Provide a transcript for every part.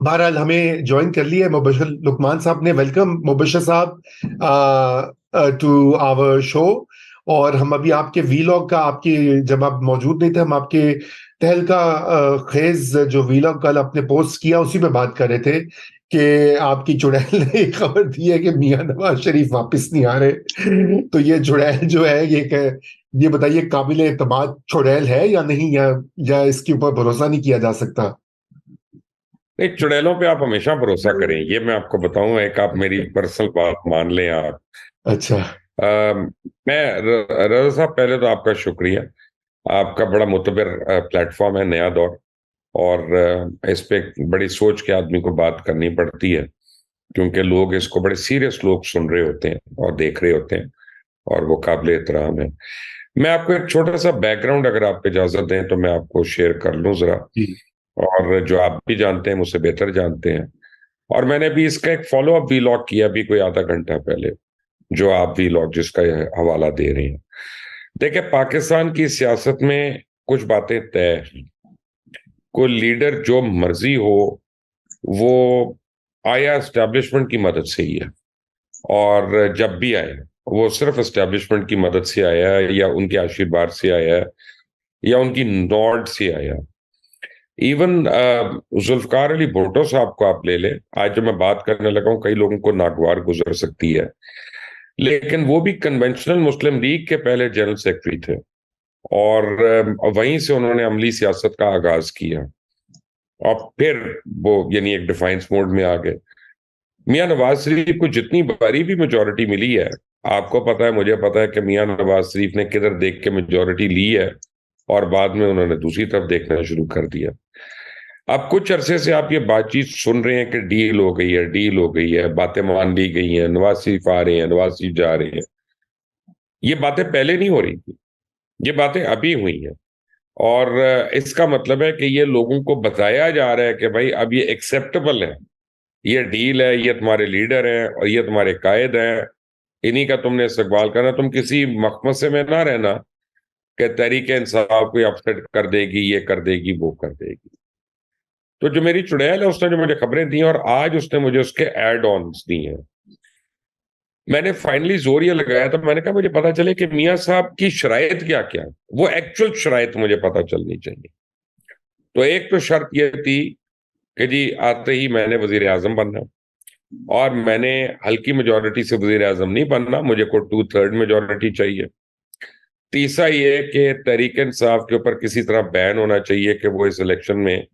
बहरहाल हमें ज्वाइन कर लिया है मुबशर लुकमान साहब ने। वेलकम मुबशर साहब टू आवर शो। और हम अभी आपके वीलॉग का, आपकी जब आप मौजूद नहीं थे, हम आपके तहलका खेज जो वीलॉग कल आपने पोस्ट किया उसी पे बात कर रहे थे कि आपकी चुड़ैल ने एक खबर दी है कि मियां नवाज शरीफ वापस नहीं आ रहे। तो ये चुड़ैल जो है ये बताइए, काबिल एतमाद चुड़ैल है या नहीं, या इसके ऊपर भरोसा नहीं किया जा सकता? नहीं, चुड़ैलों पे आप हमेशा भरोसा करें, ये मैं आपको बताऊं। एक आप मेरी पर्सनल बात मान लें आप। अच्छा। रजा साहब, पहले तो आपका शुक्रिया। आपका बड़ा मुतबर प्लेटफॉर्म है नया दौर। और इस पे बड़ी सोच के आदमी को बात करनी पड़ती है, क्योंकि लोग इसको बड़े सीरियस लोग सुन रहे होते हैं और देख रहे होते हैं, और वो काबिल एहतराम है। मैं आपको एक छोटा सा बैकग्राउंड, अगर आप इजाजत दें तो मैं आपको शेयर कर लूं जरा। जी। और जो आप भी जानते हैं, मुझसे बेहतर जानते हैं। और मैंने भी इसका एक फॉलो अप वीलॉग किया अभी कोई आधा घंटा पहले, जो आप वीलॉग जिसका हवाला दे रहे हैं। देखिए, पाकिस्तान की सियासत में कुछ बातें तय हैं। कोई लीडर जो मर्जी हो, वो आया एस्टेब्लिशमेंट की मदद से ही है। और जब भी आया, वो सिर्फ एस्टेब्लिशमेंट की मदद से आया है, या उनके आशीर्वाद से आया है, या उनकी नॉड से आया। इवन जुल्फकार अली भुट्टो साहब को आप ले लें। आज जो मैं बात करने लगा हूं, कई लोगों को नागवार गुजर सकती है, लेकिन वो भी कन्वेंशनल मुस्लिम लीग के पहले जनरल सेक्रेटरी थे। और वहीं से उन्होंने अमली सियासत का आगाज किया, और फिर वो यानी एक डिफाइंस मोड में आ गए। मियां नवाज शरीफ को जितनी बारी भी मेजोरिटी मिली है, आपको पता है, मुझे पता है कि मियां नवाज शरीफ ने किधर देख के मेजोरिटी ली है, और बाद में उन्होंने दूसरी तरफ देखना शुरू कर दिया। अब कुछ अरसे से आप ये बातचीत सुन रहे हैं कि डील हो गई है, डील हो गई है, बातें मान ली गई हैं, नवाज शरीफ आ रहे हैं, नवाज शरीफ जा रहे हैं। ये बातें पहले नहीं हो रही थी, ये बातें अभी हुई हैं। और इसका मतलब है कि ये लोगों को बताया जा रहा है कि भाई अब ये एक्सेप्टेबल है, ये डील है, ये तुम्हारे लीडर हैं और ये तुम्हारे कायद हैं, इन्हीं का तुमने इस्तकबाल करना। तुम किसी मखमसे में ना रहना कि तहरीक इंसाफ को अपसेट कर देगी, ये कर देगी, वो कर देगी। तो जो मेरी चुड़ैल है, उसने जो मुझे खबरें दी और आज उसने मुझे उसके एड ऑन्स दी हैं, मैंने फाइनली जोर ये लगाया था। मैंने कहा मुझे पता चले कि मियां साहब की शराइत क्या क्या है, वो एक्चुअल शराइत मुझे पता चलनी चाहिए। तो एक तो शर्त ये थी कि जी आते ही मैंने वजीर आजम बनना, और मैंने हल्की मेजोरिटी से वजीर आजम नहीं बनना, मुझे को 2/3 मेजोरिटी चाहिए। तीसरा ये कि तहरीक इंसाफ के ऊपर किसी तरह बैन होना चाहिए कि वो इस इलेक्शन में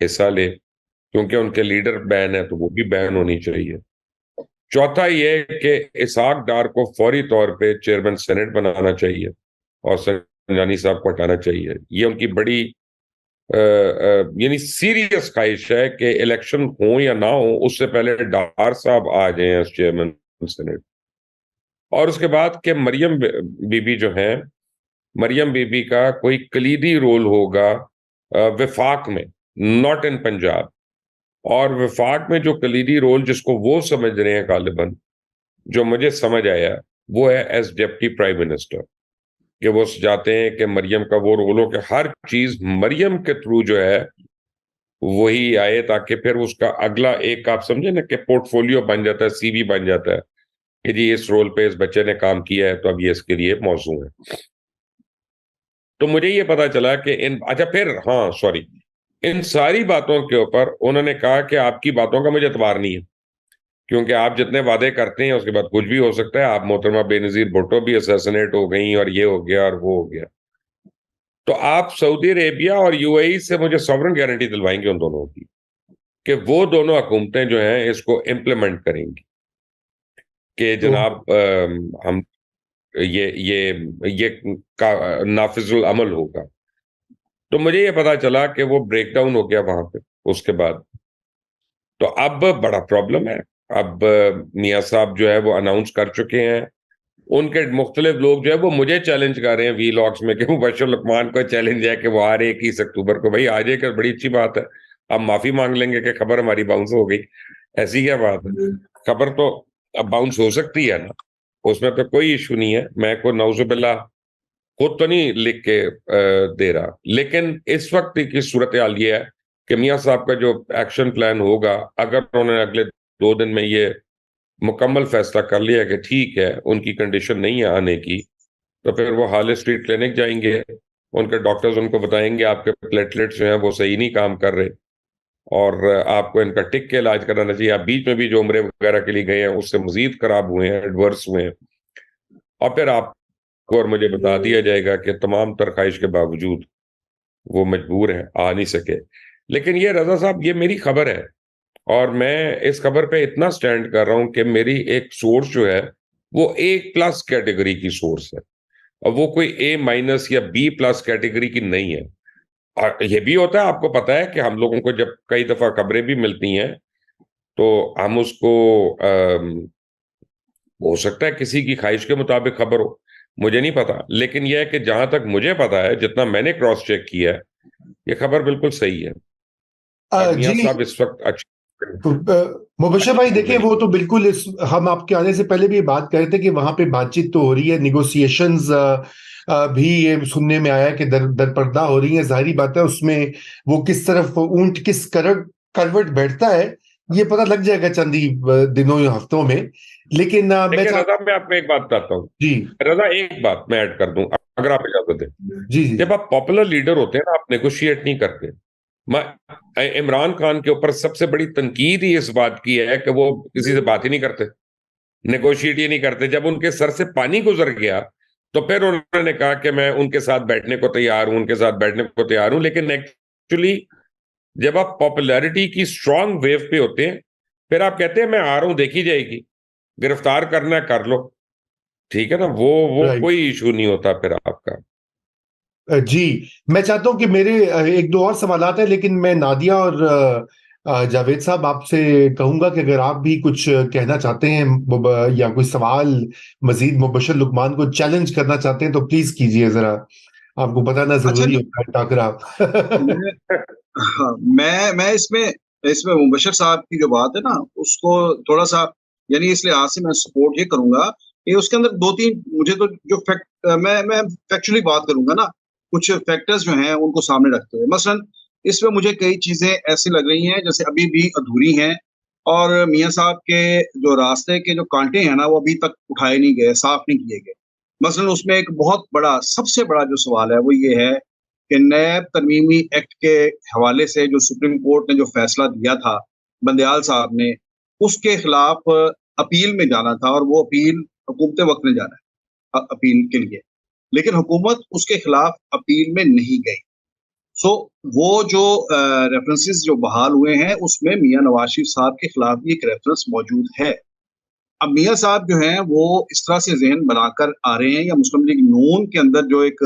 हिस्सा ले, क्योंकि उनके लीडर बैन है तो वो भी बैन होनी चाहिए। चौथा ये कि इसहाक डार को फौरी तौर पे चेयरमैन सेनेट बनाना चाहिए, और संजानी साहब को हटाना चाहिए। ये उनकी बड़ी यानी सीरियस ख्वाहिश है कि इलेक्शन हो या ना हो, उससे पहले डार साहब आ जाए चेयरमैन सेनेट। और उसके बाद के मरियम बीबी जो है, मरियम बीबी का कोई कलीदी रोल होगा विफाक में, नॉट इन पंजाब। और विफाक में जो कलीदी रोल जिसको वो समझ रहे हैं गालिबन, जो मुझे समझ आया, वो है एज डिप्टी प्राइम मिनिस्टर। कि वो चाहते हैं कि मरियम का वो रोल हो कि हर चीज मरियम के थ्रू जो है वही आए, ताकि फिर उसका अगला एक, आप समझे ना, कि पोर्टफोलियो बन जाता है, सीवी बन जाता है कि जी इस रोल पे इस बच्चे ने काम किया है, तो अब ये इसके लिए मौजू है। तो मुझे ये पता चला कि इन, अच्छा फिर, हाँ सॉरी, इन सारी बातों के ऊपर उन्होंने कहा कि आपकी बातों का मुझे एतबार नहीं है, क्योंकि आप जितने वादे करते हैं उसके बाद कुछ भी हो सकता है। आप मोहतरमा बेनजीर भुट्टो भी असैसिनेट हो गई, और ये हो गया और वो हो गया। तो आप सऊदी अरेबिया और यूएई से मुझे सॉवरेन गारंटी दिलवाएंगे उन दोनों की, कि वो दोनों हुकूमतें जो हैं इसको इम्प्लीमेंट करेंगी, कि तो जनाब हम ये का नाफिजुल अमल होगा। तो मुझे ये पता चला कि वो ब्रेक डाउन हो गया वहां पे उसके बाद। तो अब बड़ा प्रॉब्लम है। अब मियां साहब जो है वो अनाउंस कर चुके हैं, उनके मुख्तलिफ लोग जो है वो मुझे चैलेंज कर रहे हैं वीलॉग्स में, कि मुबशर लुकमान को चैलेंज है कि वो आ रहे 21 अक्टूबर को। भाई आ जाएगा, बड़ी अच्छी बात है। अब माफी मांग लेंगे कि खबर हमारी बाउंस हो गई, ऐसी क्या बात है। खबर तो अब बाउंस हो सकती है ना, उसमें तो कोई इशू नहीं है। मैं को नौजुबिल्ला खुद तो नहीं लिख के दे रहा, लेकिन इस वक्त की सूरत हाल ये है कि मियाँ साहब का जो एक्शन प्लान होगा, अगर उन्होंने अगले 2 दिन में ये मुकम्मल फैसला कर लिया कि ठीक है उनकी कंडीशन नहीं है आने की, तो फिर वो हाले स्ट्रीट क्लिनिक जाएंगे, उनके डॉक्टर्स उनको बताएंगे आपके प्लेटलेट्स जो हैं वो सही नहीं काम कर रहे और आपको इनका टिक के इलाज कराना चाहिए। आप बीच में भी जो उम्रे वगैरह के लिए गए हैं उससे मजीद खराब हुए हैं, एडवर्स हुए हैं, और फिर आपको और मुझे बता दिया जाएगा कि तमाम तरखाइश के बावजूद वो मजबूर है, आ नहीं सके। लेकिन ये रजा साहब, ये मेरी खबर है और मैं इस खबर पे इतना स्टैंड कर रहा हूं कि मेरी एक सोर्स जो है वो A+ कैटेगरी की सोर्स है, और वो कोई A- या B+ कैटेगरी की नहीं है। और ये भी होता है, आपको पता है कि हम लोगों को जब कई दफा खबरें भी मिलती हैं तो हम उसको हो सकता है किसी की ख्वाहिश के मुताबिक खबर हो, मुझे नहीं पता, लेकिन यह है कि जहां तक मुझे पता है, जितना मैंने क्रॉस चेक किया है, ये खबर बिल्कुल सही है। और मियाँ जी। साहब इस वक्त मुबशर भाई अच्छे देखिए, में वो तो बिल्कुल हम आपके आने से पहले भी बात कर रहे थे कि वहां पे बातचीत तो हो रही है, निगोसिएशंस भी ये सुनने में आया कि दर पर्दा हो रही है। जाहिर बात है उसमें वो किस तरफ ऊंट किस करवट बैठता है ये पता लग जाएगा चंद ही दिनों या हफ्तों में। लेकिन मैं देखिए रजा, मैं आपको एक बात बताता हूँ। जी रजा, एक बात मैं ऐड कर दूं, अगर आप इजाजत दें। जी जी जब आप पॉपुलर लीडर होते हैं ना, आप नेगोशिएट नहीं करते। मैं इमरान खान के ऊपर सबसे बड़ी तनकीद ही इस बात की है कि वो किसी से बात ही नहीं करते, नेगोशिएट ही नहीं करते। जब उनके सर से पानी गुजर गया तो फिर उन्होंने कहा कि मैं उनके साथ बैठने को तैयार हूं, उनके साथ बैठने को तैयार हूं। लेकिन एक्चुअली जब आप पॉपुलैरिटी की स्ट्रांग वेव पे होते हैं, फिर आप कहते हैं मैं आ रहा हूं, देखी जाएगी, गिरफ्तार करना है कर लो, ठीक है ना, वो राइट। कोई इशू नहीं होता फिर आपका। जी, मैं चाहता हूं कि मेरे एक दो और सवालात हैं, लेकिन मैं नादिया और जावेद साहब आपसे कहूंगा कि अगर आप भी कुछ कहना चाहते हैं या कोई सवाल मजीद मुबशर लुकमान को चैलेंज करना चाहते हैं तो प्लीज कीजिए जरा। आपको बताना अच्छा, जरूरी होता है टाकरा। मैं हाँ, मैं इसमें इसमें मुबशर साहब की जो बात है ना, उसको थोड़ा सा, यानी इस लिहाज से मैं सपोर्ट ये करूंगा कि उसके अंदर दो तीन, मुझे तो जो फैक्ट, मैं फैक्चुअली बात करूंगा ना, कुछ फैक्टर्स जो हैं उनको सामने रखते हुए। मसलन इसमें मुझे कई चीजें ऐसी लग रही हैं जैसे अभी भी अधूरी हैं, और मियाँ साहब के जो रास्ते के जो कांटे हैं ना, वो अभी तक उठाए नहीं गए, साफ नहीं किए गए। मसलन उसमें एक बहुत बड़ा, सबसे बड़ा जो सवाल है वो ये है कि नैब तरमीमी एक्ट के हवाले से जो सुप्रीम कोर्ट ने जो फैसला दिया था बंदयाल साहब ने, उसके खिलाफ अपील में जाना था, और वो अपील हुकूमत वक्त ने जाना है अपील के लिए, लेकिन हुकूमत उसके खिलाफ अपील में नहीं गई। सो वो जो रेफरेंसेस जो बहाल हुए हैं उसमें मियाँ नवाज शरीफ साहब के खिलाफ भी एक रेफरेंस मौजूद है। अब मियाँ साहब जो हैं वो इस तरह से ज़हन बनाकर आ रहे हैं, या मुस्लिम लीग नून के अंदर जो एक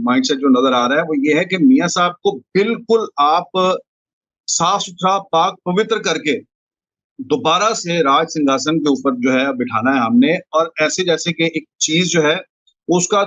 माइंडसेट जो नज़र आ रहा है वो ये है कि मियाँ साहब को बिल्कुल आप साफ-सुथरा, पाक-पवित्र करके दोबारा से राज सिंहासन के ऊपर जो है बिठाना है हमने, और ऐसे जैसे कि एक चीज़ जो है उसका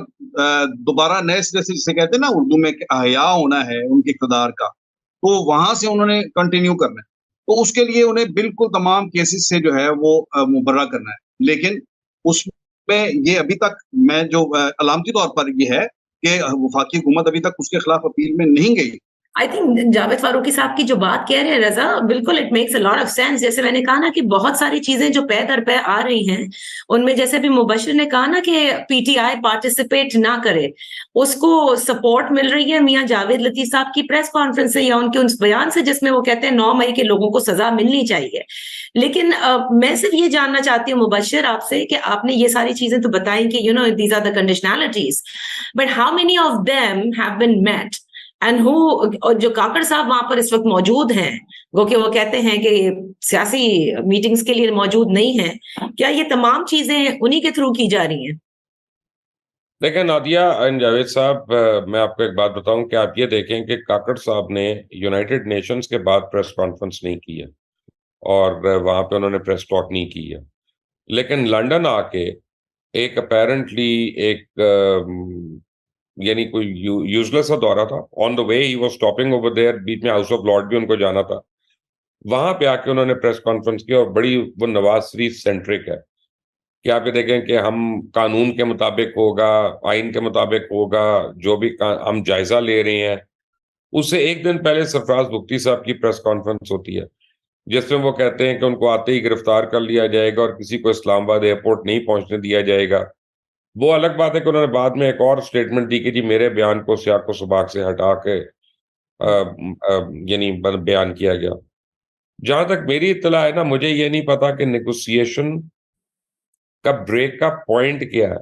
दोबारा नए सिरे से, जिसे कहते हैं ना उर्दू में, कि अहया होना है उनके इक़्तिदार का, तो वहाँ से उन्होंने कंटिन्यू करना है। तो उसके लिए उन्हें बिल्कुल तमाम केसेज़ से जो है वो मुबर्रा करना है। लेकिन उसमें ये अभी तक, मैं जो अलामती तौर पर ये है कि वफ़ाकी हुकूमत अभी तक उसके खिलाफ अपील में नहीं गई। आई थिंक जावेद फारूकी साहब की जो बात कह रहे हैं रजा, बिल्कुल it makes a lot of sense. जैसे मैंने कहा ना कि बहुत सारी चीजें जो पै दर पै आ रही हैं, उनमें जैसे भी मुबशिर ने कहा ना कि पीटीआई पार्टिसिपेट ना करे, उसको सपोर्ट मिल रही है मियां जावेद लतीफ साहब की प्रेस कॉन्फ्रेंस से या उनके उस बयान से जिसमें वो कहते हैं 9 मई के लोगों को सजा मिलनी चाहिए। लेकिन मैं सिर्फ ये जानना चाहती हूँ मुबशिर आपसे कि आपने ये सारी चीजें तो बताई कि you know these are the conditionalities, but how many of them have been met and who, और जो काकड़ साहब वहां पर इस वक्त मौजूद हैं, वो कहते हैं कि सियासी मीटिंग्स के लिए मौजूद नहीं है, क्या ये तमाम चीजें उन्हीं के थ्रू की जा रही हैं? देखिए नादिया एंड जावेद साहब, मैं आपको एक बात बताऊं कि आप ये देखें कि काकड़ साहब ने यूनाइटेड नेशंस के बाद प्रेस कॉन्फ्रेंस नहीं की है और वहां पे उन्होंने प्रेस टॉक नहीं की है, लेकिन लंदन आके एक अपेरेंटली एक यानी कोई यूजलेस सा दौरा था, on the way he was stopping over there, बीच में हाउस ऑफ लॉर्ड भी उनको जाना था, वहां पे आके उन्होंने प्रेस कॉन्फ्रेंस की और बड़ी वो नवाज शरीफ सेंट्रिक है कि आप ये देखें कि हम कानून के मुताबिक होगा, आइन के मुताबिक होगा, जो भी हम जायजा ले रहे हैं, उससे एक दिन पहले सरफराज भुगती साहब की प्रेस कॉन्फ्रेंस होती है, जिसमें वो कहते हैं कि उनको आते ही गिरफ्तार कर लिया जाएगा और किसी को इस्लामाबाद एयरपोर्ट नहीं पहुंचने दिया जाएगा। वो अलग बात है कि उन्होंने बाद में एक और स्टेटमेंट दी कि जी मेरे बयान को सियाक व सबाक से हटा के यानी बयान किया गया। जहां तक मेरी इत्तला है ना, मुझे ये नहीं पता कि नेगोशिएशन का ब्रेक का पॉइंट क्या है।